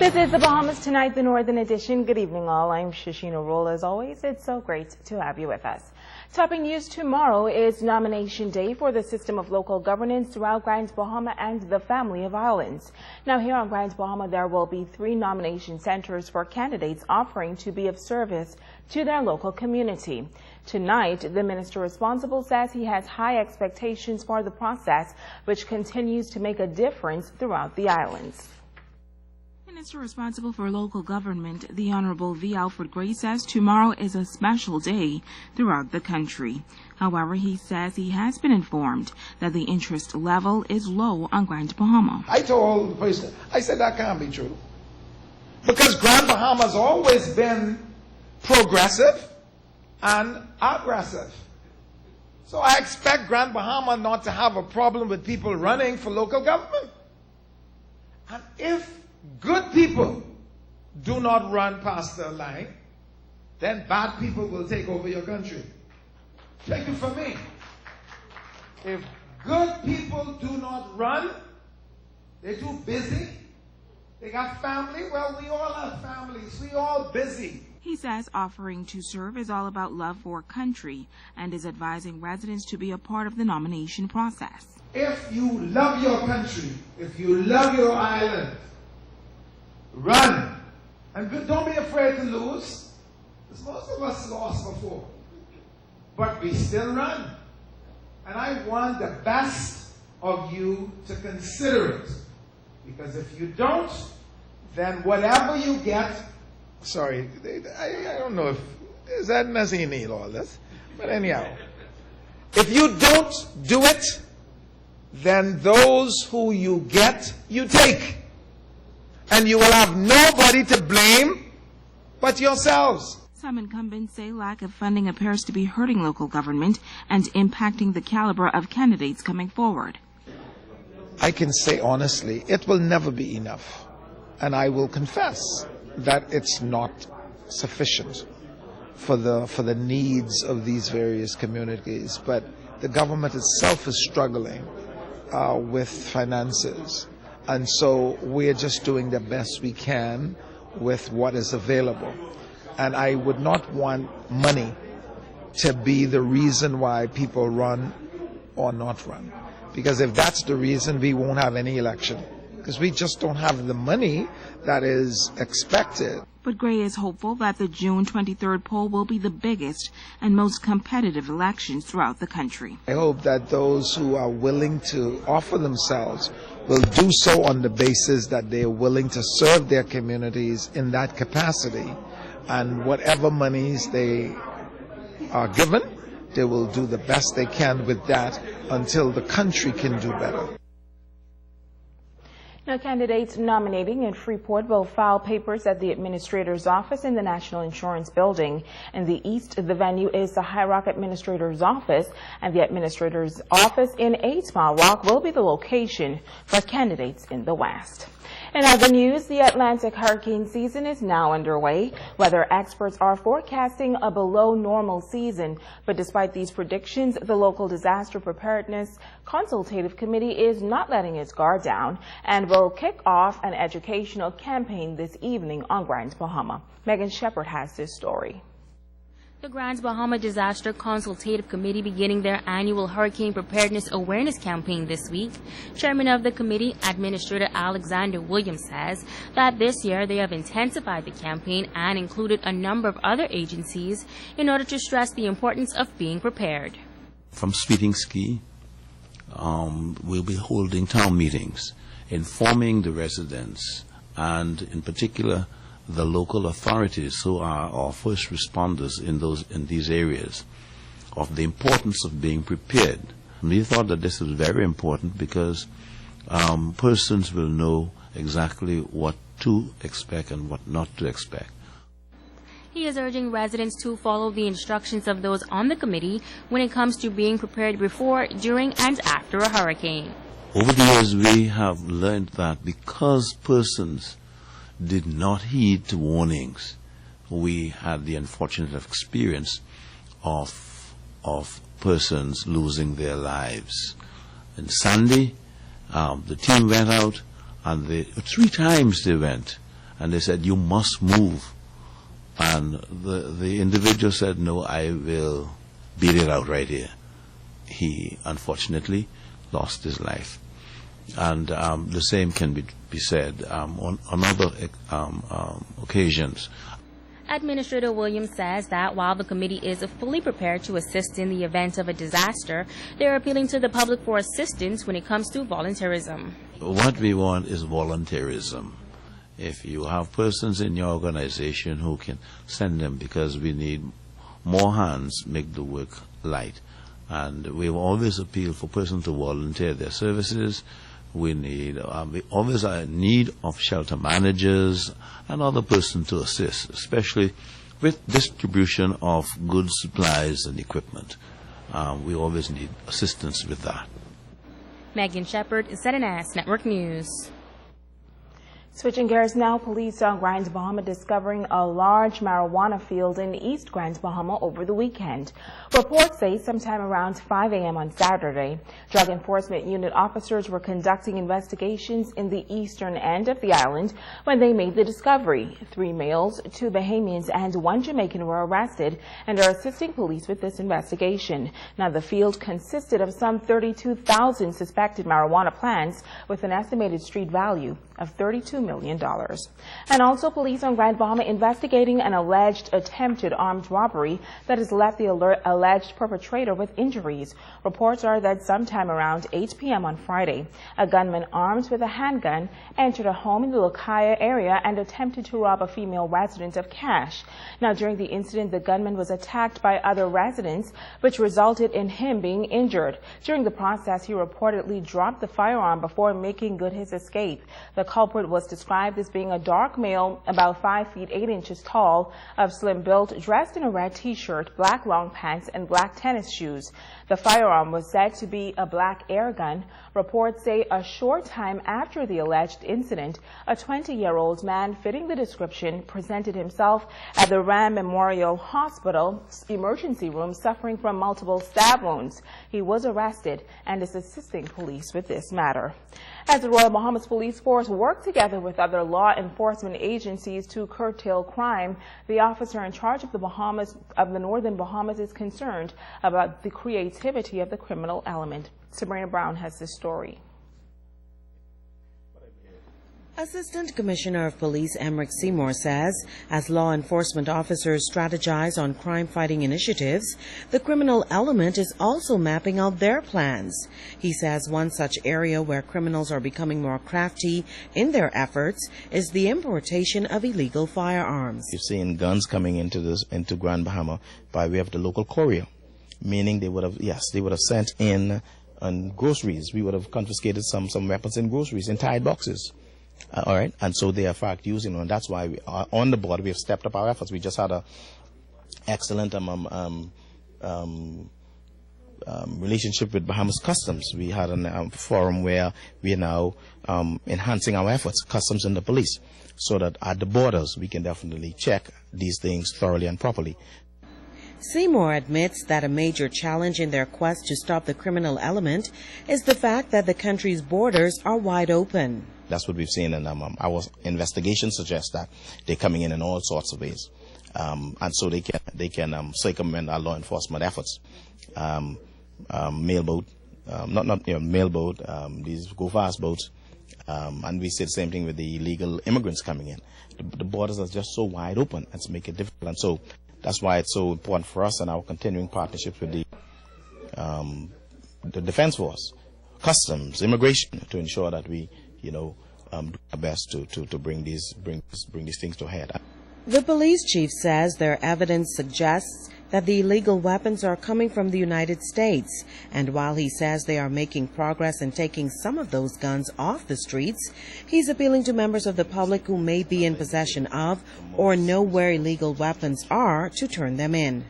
This is the Bahamas Tonight, the Northern Edition. Good evening, all. I'm Shasheena Rolle. As always, it's so great to have you with us. Topping news tomorrow is nomination day for the system of local governance throughout Grand Bahama and the family of islands. Now, here on Grand Bahama, there will be 3 nomination centers for candidates offering to be of service to their local community. Tonight, the minister responsible says he has high expectations for the process, which continues to make a difference throughout the islands. Minister responsible for local government, the Honorable V. Alfred Gray, says tomorrow is a special day throughout the country. However, he says he has been informed that the interest level is low on Grand Bahama. I told the person, I said that can't be true. Because Grand Bahama has always been progressive and aggressive. So I expect Grand Bahama not to have a problem with people running for local government. And if good people do not run past the line, then bad people will take over your country. Take it from me. If good people do not run, they're too busy, they got family, well, we all have families, we all busy. He says offering to serve is all about love for country and is advising residents to be a part of the nomination process. If you love your country, if you love your island, run. And don't be afraid to lose, because most of us lost before. But we still run. And I want the best of you to consider it. Because if you don't, then whatever you get, sorry, I don't know if, is that necessary you need all this? But anyhow, if you don't do it, then those who you get, you take. And you will have nobody to blame but yourselves. Some incumbents say lack of funding appears to be hurting local government and impacting the caliber of candidates coming forward. I can say honestly, it will never be enough. And I will confess that it's not sufficient for the needs of these various communities. But the government itself is struggling with finances. And so we're just doing the best we can with what is available. And I would not want money to be the reason why people run or not run. Because if that's the reason, we won't have any election. Because we just don't have the money that is expected. But Gray is hopeful that the June 23rd poll will be the biggest and most competitive elections throughout the country. I hope that those who are willing to offer themselves will do so on the basis that they are willing to serve their communities in that capacity. And whatever monies they are given, they will do the best they can with that until the country can do better. Now, candidates nominating in Freeport will file papers at the Administrator's Office in the National Insurance Building. In the east, the venue is the High Rock Administrator's Office, and the Administrator's Office in 8 Mile Rock will be the location for candidates in the west. In other news, the Atlantic hurricane season is now underway. Weather experts are forecasting a below normal season, but despite these predictions, the local disaster preparedness consultative committee is not letting its guard down and will kick off an educational campaign this evening on Grand Bahama. Megan Shepard has this story. The Grand Bahama Disaster Consultative Committee beginning their annual Hurricane Preparedness Awareness Campaign this week. Chairman of the committee, Administrator Alexander Williams, says that this year they have intensified the campaign and included a number of other agencies in order to stress the importance of being prepared. From Speeding Ski, we'll be holding town meetings, informing the residents and in particular the local authorities who are our first responders in these areas of the importance of being prepared. And we thought that this was very important because persons will know exactly what to expect and what not to expect. He is urging residents to follow the instructions of those on the committee when it comes to being prepared before, during, and after a hurricane. Over the years, we have learned that because persons did not heed to warnings, we had the unfortunate experience of persons losing their lives. In Sandy, the team went out, and 3 times they went, and they said, "You must move." And the individual said, "No, I will beat it out right here." He unfortunately lost his life. And the same can be said on other occasions. Administrator Williams says that while the committee is fully prepared to assist in the event of a disaster, they're appealing to the public for assistance when it comes to volunteerism. What we want is volunteerism. If you have persons in your organization who can send them, because we need more hands, make the work light. And we've always appealed for persons to volunteer their services. We always are in need of shelter managers and other persons to assist, especially with distribution of goods, supplies, and equipment. We always need assistance with that. Megan Shepard, ZNS Network News. Switching gears now, police on Grand Bahama discovering a large marijuana field in East Grand Bahama over the weekend. Reports say sometime around 5 a.m. on Saturday, Drug Enforcement Unit officers were conducting investigations in the eastern end of the island when they made the discovery. 3 males, 2 Bahamians, and 1 Jamaican were arrested and are assisting police with this investigation. Now, the field consisted of some 32,000 suspected marijuana plants with an estimated street value of $32 million. And also, police on Grand Bahama investigating an alleged attempted armed robbery that has left the alleged perpetrator with injuries. Reports are that sometime around 8 p.m. on Friday, a gunman armed with a handgun entered a home in the Lucaya area and attempted to rob a female resident of cash. Now, during the incident, the gunman was attacked by other residents, which resulted in him being injured. During the process, he reportedly dropped the firearm before making good his escape. The culprit was described as being a dark male, about 5 feet 8 inches tall, of slim build, dressed in a red t-shirt, black long pants, and black tennis shoes. The firearm was said to be a black air gun. Reports say a short time after the alleged incident, a 20-year-old man fitting the description presented himself at the Ram Memorial Hospital emergency room suffering from multiple stab wounds. He was arrested and is assisting police with this matter. As the Royal Bahamas Police Force worked together with other law enforcement agencies to curtail crime, the officer in charge of the Northern Bahamas is concerned about the creativity of the criminal element. Sabrina Brown has this story. Assistant Commissioner of Police Emric Seymour says, as law enforcement officers strategize on crime-fighting initiatives, the criminal element is also mapping out their plans. He says one such area where criminals are becoming more crafty in their efforts is the importation of illegal firearms. You've seen guns coming into Grand Bahama by way of the local courier, meaning they would have sent in groceries. We would have confiscated some weapons in groceries in tied boxes. All right, and so they are in fact using them, and that's why we are on the board. We have stepped up our efforts. We just had a excellent relationship with Bahamas Customs. We had a forum where we are now enhancing our efforts, Customs and the police, so that at the borders we can definitely check these things thoroughly and properly. Seymour admits that a major challenge in their quest to stop the criminal element is the fact that the country's borders are wide open. That's what we've seen, and our investigations suggest that they're coming in all sorts of ways, and so they can circumvent our law enforcement efforts. Mailboat, mailboat, these go-fast boats, and we see the same thing with the illegal immigrants coming in. The borders are just so wide open, and to make it difficult, and so that's why it's so important for us and our continuing partnerships with the Defense Force, Customs, Immigration, to ensure that we do our best to bring these things to a head. The police chief says their evidence suggests that the illegal weapons are coming from the United States, and while he says they are making progress in taking some of those guns off the streets, he's appealing to members of the public who may be in possession of or know where illegal weapons are to turn them in.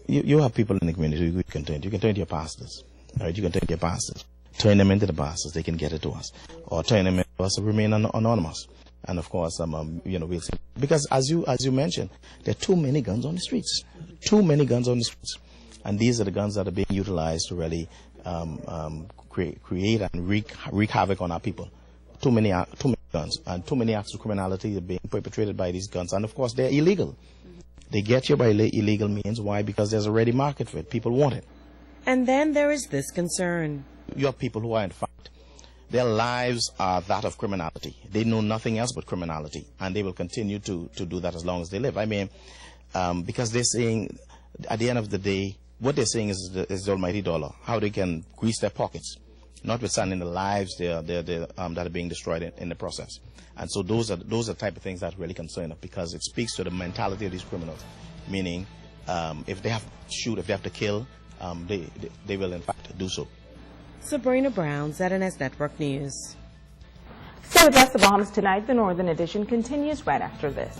You have people in the community who you can turn to your pastors. Right? You can turn to your pastors. Turn them into the pastors, they can get it to us. Or turn them into us to remain anonymous. And of course, we'll see. Because as you mentioned, there are too many guns on the streets. Too many guns on the streets. And these are the guns that are being utilized to really create and wreak havoc on our people. Too many guns. And too many acts of criminality are being perpetrated by these guns. And of course, they're illegal. They get you by illegal means. Why? Because there's a ready market for it. People want it. And then there is this concern. You have people who are, in fact, their lives are that of criminality. They know nothing else but criminality. And they will continue to do that as long as they live. I mean, because they're saying, at the end of the day, what they're saying is the almighty dollar, how they can grease their pockets, notwithstanding the lives that are being destroyed in the process. And so those are the type of things that really concern us, because it speaks to the mentality of these criminals, meaning if they have to shoot, if they have to kill, they will in fact do so. Sabrina Brown, ZNS Network News. Stay with us, the Bahamas Tonight. The Northern Edition continues right after this.